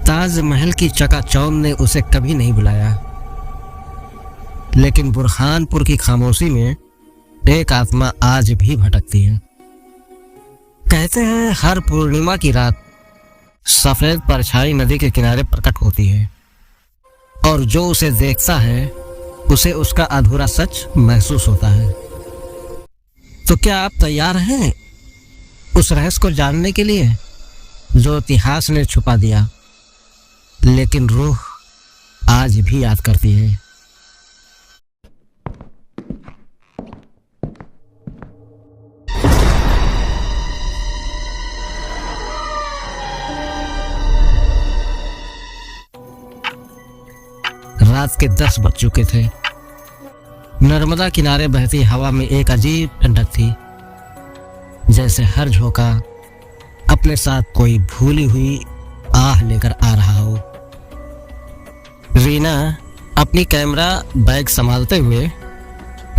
ताजमहल की चकाचौंध ने उसे कभी नहीं बुलाया, लेकिन बुरहानपुर की खामोशी में एक आत्मा आज भी भटकती है। कहते हैं हर पूर्णिमा की रात सफेद परछाई नदी के किनारे प्रकट होती है और जो उसे देखता है उसे उसका अधूरा सच महसूस होता है। तो क्या आप तैयार हैं उस रहस्य को जानने के लिए जो इतिहास ने छुपा दिया, लेकिन रूह आज भी याद करती है? रात के 10 बज चुके थे। नर्मदा किनारे बहती हवा में एक अजीब ठंडक थी, जैसे हर झोंका अपने साथ कोई भूली हुई आह लेकर आ रहा हो। रीना अपनी कैमरा बैग संभालते हुए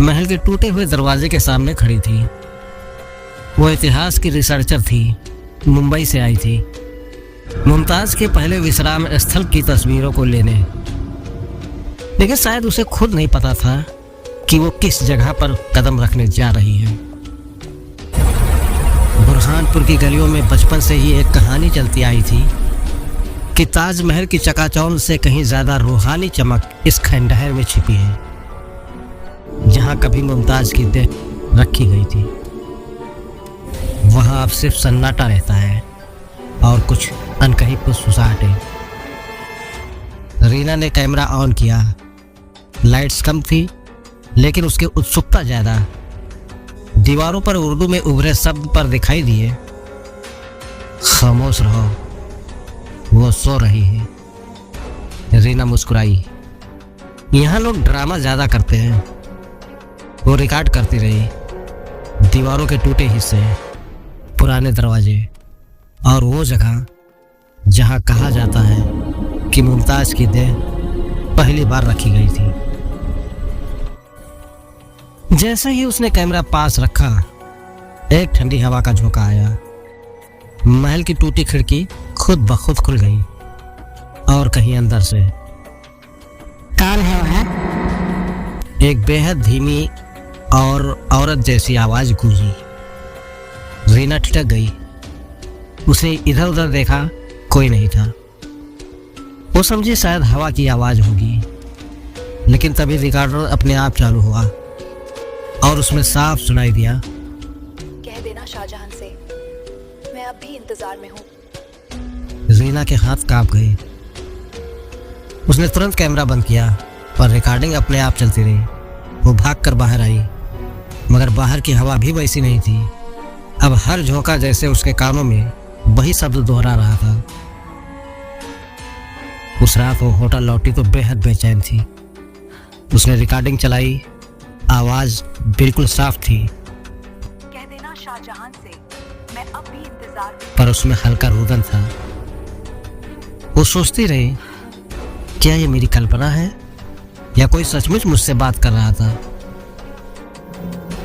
महल के टूटे हुए दरवाजे के सामने खड़ी थी। वो इतिहास की रिसर्चर थी, मुंबई से आई थी मुमताज के पहले विश्राम स्थल की तस्वीरों को लेने, लेकिन शायद उसे खुद नहीं पता था कि वो किस जगह पर कदम रखने जा रही है। बुरहानपुर की गलियों में बचपन से ही एक कहानी चलती आई थी कि ताजमहल की चकाचौंध से कहीं ज्यादा रूहानी चमक इस खंडहर में छिपी है, जहां कभी मुमताज की देह रखी गई थी। वहां अब सिर्फ सन्नाटा रहता है और कुछ अनकही फुसफुसाहटें। रीना ने कैमरा ऑन किया। लाइट्स कम थी, लेकिन उसकी उत्सुकता ज्यादा। दीवारों पर उर्दू में उभरे शब्द पर दिखाई दिए, खामोश रहो, वो सो रही है। रीना मुस्कुराई। यहाँ लोग ड्रामा ज्यादा करते हैं। वो रिकॉर्ड करती रही। दीवारों के टूटे हिस्से, पुराने दरवाजे और वो जगह जहाँ कहा जाता है कि मुमताज की देह पहली बार रखी गई थी। जैसे ही उसने कैमरा पास रखा, एक ठंडी हवा का झोंका आया। महल की टूटी खिड़की खुद ब खुद खुल गई और कहीं अंदर से कौन है वह? एक बेहद धीमी और औरत जैसी आवाज गूंजी। रीना ठिठक गई। उसे इधर उधर देखा, कोई नहीं था। वो समझी शायद हवा की आवाज होगी, लेकिन तभी रिकॉर्डर अपने आप चालू हुआ और उसमें साफ सुनाई दिया, कह देना शाहजहां से मैं अब भी इंतजार में हूँ। रीना के हाथ कांप गए। उसने तुरंत कैमरा बंद किया, पर रिकॉर्डिंग अपने आप चलती रही। वो भागकर बाहर आई, मगर बाहर की हवा भी वैसी नहीं थी। अब हर झोंका जैसे उसके कानों में वही शब्द दोहरा रहा था। उस रात वो होटल लौटी तो बेहद बेचैन थी। उसने रिकॉर्डिंग चलाई। आवाज बिल्कुल साफ थी, कह देना शाहजहां से मैं अब भी इंतजार में। पर उसमें हल्का रुदन था। वो सोचती रही, क्या ये मेरी कल्पना है या कोई सचमुच मुझसे बात कर रहा था?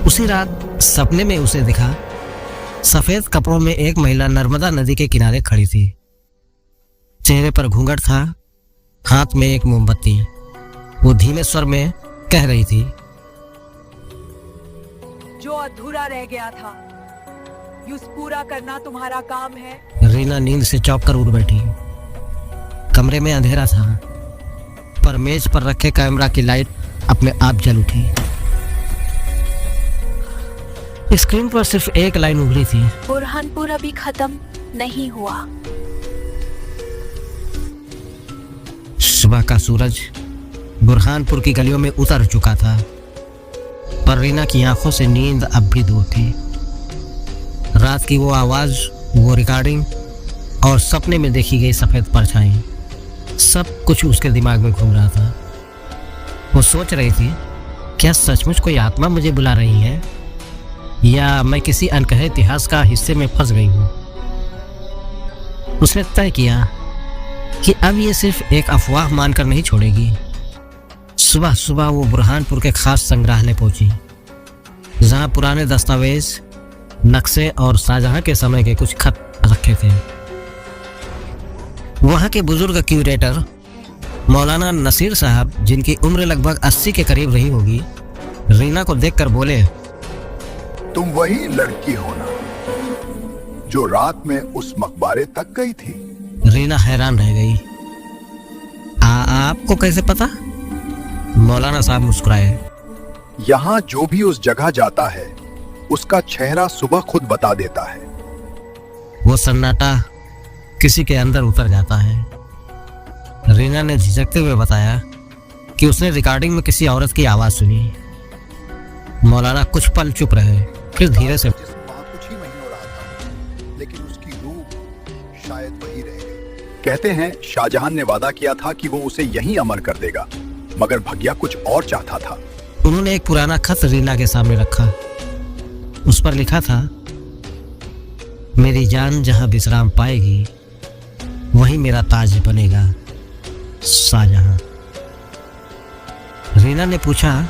उसी रात सपने में उसे दिखा, सफेद कपड़ों में एक महिला नर्मदा नदी के किनारे खड़ी थी। चेहरे पर घूंघट था, हाथ में एक मोमबत्ती। वो धीमे स्वर में कह रही थी, जो अधूरा रह गया था यूं पूरा करना तुम्हारा काम है। रीना नींद से चौंक कर उठ बैठी। कमरे में अंधेरा था, पर मेज पर रखे कैमरा की लाइट अपने आप जल उठी। स्क्रीन पर सिर्फ एक लाइन उभरी थी, बुरहानपुर अभी खत्म नहीं हुआ। सुबह का सूरज बुरहानपुर की गलियों में उतर चुका था, पर रीना की आंखों से नींद अब भी दूर थी। रात की वो आवाज, वो रिकॉर्डिंग और सपने में देखी गई सफेद परछाई, सब कुछ उसके दिमाग में घूम रहा था। वो सोच रही थी, क्या सचमुच कोई आत्मा मुझे बुला रही है या मैं किसी अनकहे इतिहास का हिस्से में फंस गई हूँ? उसने तय किया कि अब ये सिर्फ एक अफवाह मानकर नहीं छोड़ेगी। सुबह सुबह वो बुरहानपुर के खास संग्रहालय पहुंची, जहां पुराने दस्तावेज, नक्शे और शाहजहां के समय के कुछ खत रखे थे। वहाँ के बुजुर्ग क्यूरेटर मौलाना नसीर साहब, जिनकी उम्र लगभग 80 के करीब रही होगी, रीना को देखकर बोले, तुम वही लड़की हो ना जो रात में उस मकबरे तक गई थी? रीना हैरान रह गई। आपको कैसे पता? मौलाना साहब मुस्कुराए। यहाँ जो भी उस जगह जाता है उसका चेहरा सुबह खुद बता देता है। वो सन्नाटा किसी के अंदर उतर जाता है। रीना ने झिझकते हुए बताया कि उसने रिकॉर्डिंग में किसी औरत की आवाज सुनी। मौलाना कुछ पल चुप रहे, फिर धीरे से, कुछ ही महीनों रहा था, लेकिन उसकी रूह शायद वही रह गई। कहते हैं शाहजहां ने वादा किया था कि वो उसे यहीं अमर कर देगा, मगर भगिया कुछ और चाहता था। उन्होंने एक पुराना खत रीना के सामने रखा। उस पर लिखा था, मेरी जान जहां विश्राम पाएगी वहीं मेरा ताज बनेगा, शाहजहां। रीना ने पूछा,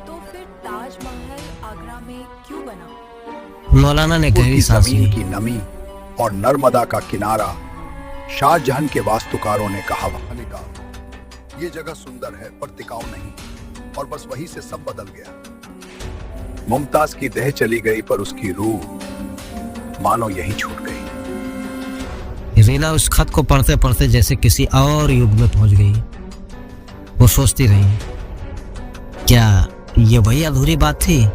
तो फिर ताजमहल आगरा में क्यों बना? मौलाना ने गहरी सांस ली। जमीन की नमी और नर्मदा का किनारा, शाहजहां के वास्तुकारों ने कहा, ये जगह सुंदर है पर टिकाऊ नहीं, और बस वहीं से सब बदल गया। मुमताज की देह चली गई पर उसकी रूह मानो यहीं छूट गई। रीना उस खत को पढ़ते पढ़ते जैसे किसी और युग में पहुंच गई। वो सोचती रही, क्या ये वही अधूरी बात थी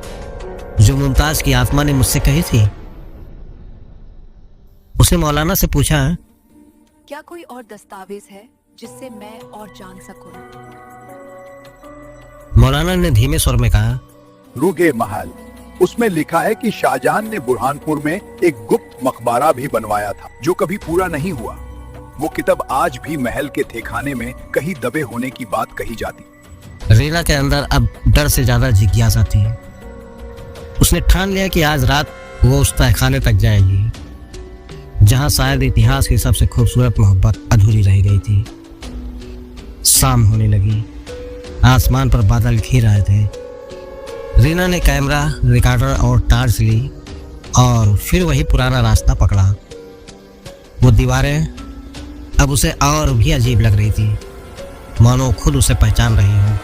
जो मुमताज की आत्मा ने मुझसे कही थी? उसने मौलाना से पूछा, क्या कोई और दस्तावेज है जिससे मैं और जान सकूं? मौलाना ने धीमे स्वर में कहा, रुगे महल, उसमें लिखा है कि शाहजहां ने बुरहानपुर में एक गुप्त मकबरा भी बनवाया था जो कभी पूरा नहीं हुआ। वो किताब आज भी महल के ठेखाने में कहीं दबे होने की बात कही जाती। रीना के अंदर अब डर से ज्यादा जिज्ञासा थी। उसने ठान लिया कि आज रात वो उस तहखाने तक जाएगी जहां शायद इतिहास की सबसे खूबसूरत मोहब्बत अधूरी रह गई थी। शाम होने लगी, आसमान पर बादल घिर रहे थे। रीना ने कैमरा, रिकॉर्डर और टार्च ली और फिर वही पुराना रास्ता पकड़ा। वो दीवारें अब उसे और भी अजीब लग रही थी, मानो खुद उसे पहचान रही हो।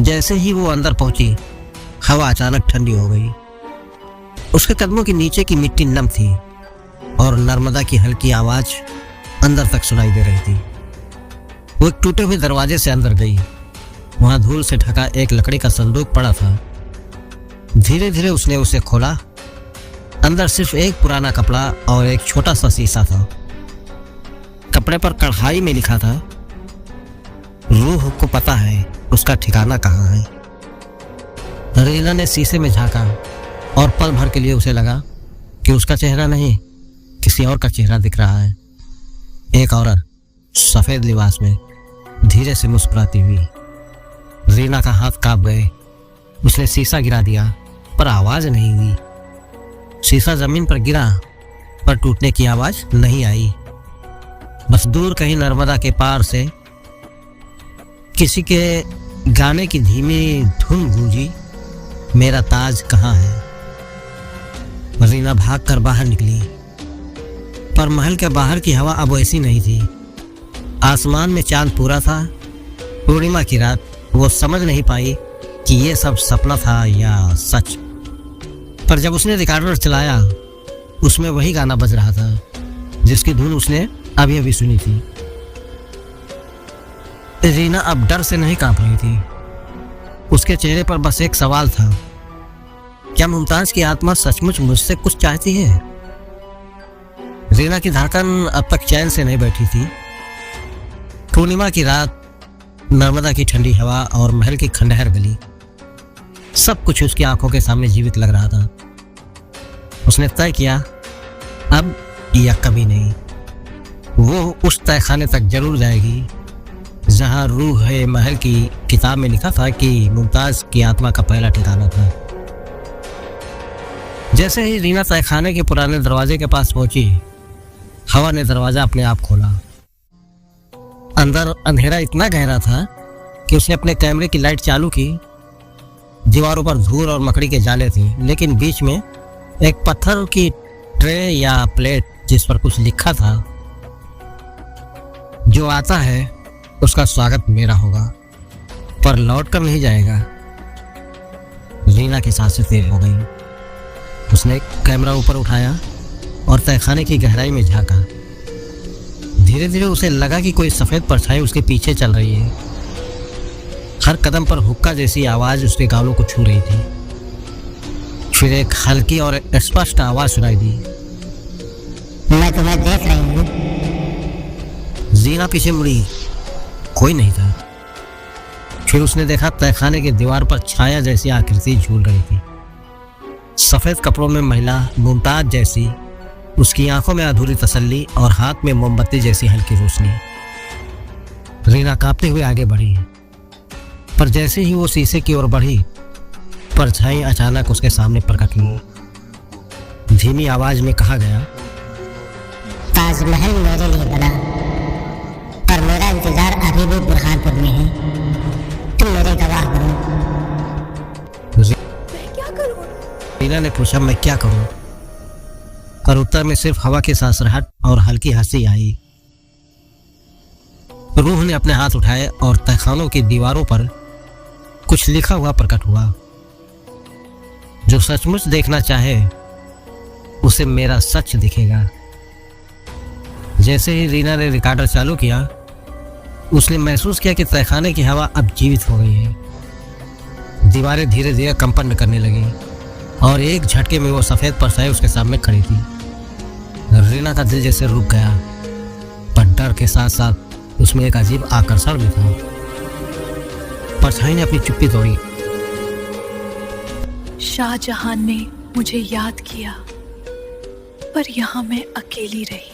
जैसे ही वो अंदर पहुंची, हवा अचानक ठंडी हो गई। उसके कदमों के नीचे की मिट्टी नम थी और नर्मदा की हल्की आवाज अंदर तक सुनाई दे रही थी। वो एक टूटे हुए दरवाजे से अंदर गई। वहां धूल से ढका एक लकड़ी का संदूक पड़ा था। धीरे धीरे उसने उसे खोला। अंदर सिर्फ एक पुराना कपड़ा और एक छोटा सा शीशा था। कपड़े पर कढ़ाई में लिखा था, रूह को पता है उसका ठिकाना कहाँ है। रीना ने शीशे में झांका और पल भर के लिए उसे लगा कि उसका चेहरा नहीं, किसी और का चेहरा दिख रहा है। एक औरत सफेद लिबास में धीरे से मुस्कुराती हुई। रीना का हाथ कांप गए। उसने शीशा गिरा दिया पर आवाज नहीं हुई। शीशा जमीन पर गिरा पर टूटने की आवाज नहीं आई। बस दूर कहीं नर्मदा के पार से किसी के गाने की धीमी धुन गूंजी, मेरा ताज कहाँ है। रीना भागकर बाहर निकली, पर महल के बाहर की हवा अब वैसी नहीं थी। आसमान में चांद पूरा था। पूर्णिमा की रात। वो समझ नहीं पाई कि ये सब सपना था या सच। पर जब उसने रिकॉर्डर चलाया, उसमें वही गाना बज रहा था जिसकी धुन उसने अभी अभी सुनी थी। रीना अब डर से नहीं कांप रही थी। उसके चेहरे पर बस एक सवाल था, क्या मुमताज की आत्मा सचमुच मुझसे कुछ चाहती है? रीना की धड़कन अब तक चैन से नहीं बैठी थी। पूर्णिमा की रात, नर्मदा की ठंडी हवा और महल की खंडहर गली, सब कुछ उसकी आंखों के सामने जीवित लग रहा था। उसने तय किया, अब या कभी नहीं। वो उस तहखाने तक जरूर जाएगी जहां रूह है महल की किताब में लिखा था कि मुमताज की आत्मा का पहला ठिकाना था। जैसे ही रीना तहखाने के पुराने दरवाजे के पास पहुंची, हवा ने दरवाजा अपने आप खोला। अंदर अंधेरा इतना गहरा था कि उसने अपने कैमरे की लाइट चालू की। दीवारों पर धूल और मकड़ी के जाले थे, लेकिन बीच में एक पत्थर की ट्रे या प्लेट जिस पर कुछ लिखा था, जो आता है उसका स्वागत मेरा होगा, पर लौट कर नहीं जाएगा। रीना की सांसें तेज हो गई। उसने कैमरा ऊपर उठाया और तहखाने की गहराई में झांका। धीरे धीरे उसे लगा कि कोई सफेद परछाई उसके पीछे चल रही है। हर कदम पर हुक्का जैसी आवाज उसके गालों को छू रही थी। फिर एक हल्की और स्पष्ट आवाज सुनाई दी, मैं तुम्हें देख रही हूँ। जीना पीछे मुड़ी, कोई नहीं था। फिर उसने देखा तहखाने की दीवार पर छाया जैसी आकृति झूल रही थी। सफेद कपड़ों में महिला मुमताज जैसी, उसकी आंखों में अधूरी तसल्ली और हाथ में मोमबत्ती जैसी हल्की रोशनी। रीना कांपते हुए आगे बढ़ी, पर जैसे ही वो शीशे की ओर बढ़ी, परछाई अचानक उसके सामने प्रकट हुई। धीमी आवाज में कहा गया, ताजमहल मेरे लिए बना, पर मेरा इंतजार अभी भी बुरहानपुर में है। तुम मेरे गवाह बनो। मैं क्या करूं? रीना ने पूछा, मैं क्या करूं? पर उत्तर में सिर्फ हवा की सांसराहट और हल्की हंसी आई। रूह ने अपने हाथ उठाए और तहखानों की दीवारों पर कुछ लिखा हुआ प्रकट हुआ, जो सचमुच देखना चाहे उसे मेरा सच दिखेगा। जैसे ही रीना ने रिकॉर्डर चालू किया, उसने महसूस किया कि तहखाने की हवा अब जीवित हो गई है। दीवारें धीरे धीरे कंपन करने लगी और एक झटके में वो सफेद परछाई उसके सामने खड़ी थी। रीना का दिल जैसे रुक गया, पर डर के साथ साथ उसमें एक अजीब आकर्षण भी था। परछाई ने अपनी चुप्पी तोड़ी। शाहजहां ने मुझे याद किया, पर यहाँ मैं अकेली रही।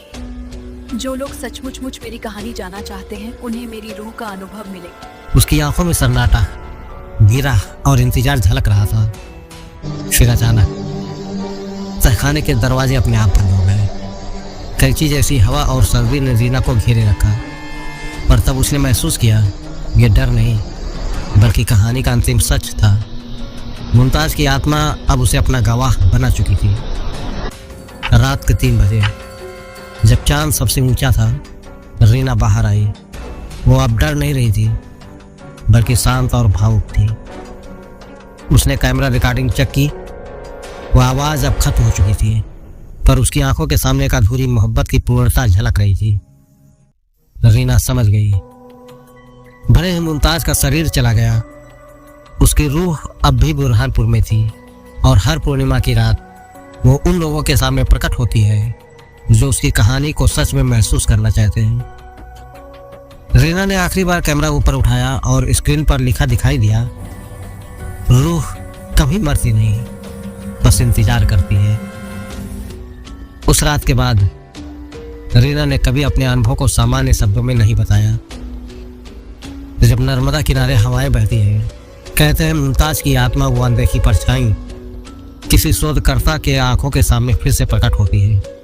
जो लोग सचमुच मुझ मेरी कहानी जानना चाहते हैं, उन्हें मेरी रूह का अनुभव मिले। उसकी आंखों में सन्नाटा, धीरा और इंतजार झलक रहा था। फिर अचानक तहखाने के दरवाजे अपने आप बंद हो गए। कैंची जैसी हवा और सर्दी ने रीना को घेरे रखा, पर तब उसने महसूस किया, ये डर नहीं बल्कि कहानी का अंतिम सच था। मुमताज की आत्मा अब उसे अपना गवाह बना चुकी थी। रात के 3 बजे जब चांद सबसे ऊंचा था, रीना बाहर आई। वो अब डर नहीं रही थी, बल्कि शांत और भावुक थी। उसने कैमरा रिकॉर्डिंग चेक की। वो आवाज़ अब खत्म हो चुकी थी, पर उसकी आंखों के सामने एक अधूरी मोहब्बत की पूर्णता झलक रही थी। रीना समझ गई, भले ही मुमताज का शरीर चला गया, उसकी रूह अब भी बुरहानपुर में थी, और हर पूर्णिमा की रात वो उन लोगों के सामने प्रकट होती है जो उसकी कहानी को सच में महसूस करना चाहते हैं। रीना ने आखिरी बार कैमरा ऊपर उठाया और स्क्रीन पर लिखा दिखाई दिया, रूह कभी मरती नहीं, बस इंतजार करती है। उस रात के बाद रीना ने कभी अपने अनुभव को सामान्य शब्दों में नहीं बताया। जब नर्मदा किनारे हवाएं बहती हैं, कहते हैं मुमताज की आत्मा वो अनदेखी परछाई किसी शोधकर्ता के आंखों के सामने फिर से प्रकट होती है।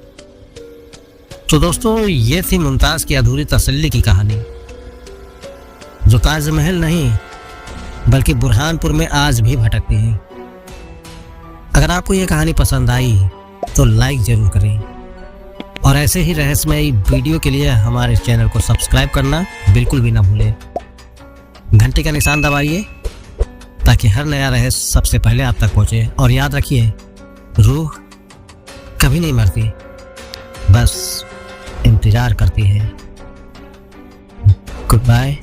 तो दोस्तों, ये थी मुमताज की अधूरी तसल्ली की कहानी, जो ताजमहल नहीं बल्कि बुरहानपुर में आज भी भटकती है। अगर आपको ये कहानी पसंद आई तो लाइक जरूर करें, और ऐसे ही रहस्यमयी वीडियो के लिए हमारे चैनल को सब्सक्राइब करना बिल्कुल भी ना भूलें। घंटी का निशान दबाइए ताकि हर नया रहस्य सबसे पहले आप तक पहुंचे। और याद रखिए, रूह कभी नहीं मरती, बस इंतजार करती है। Good bye.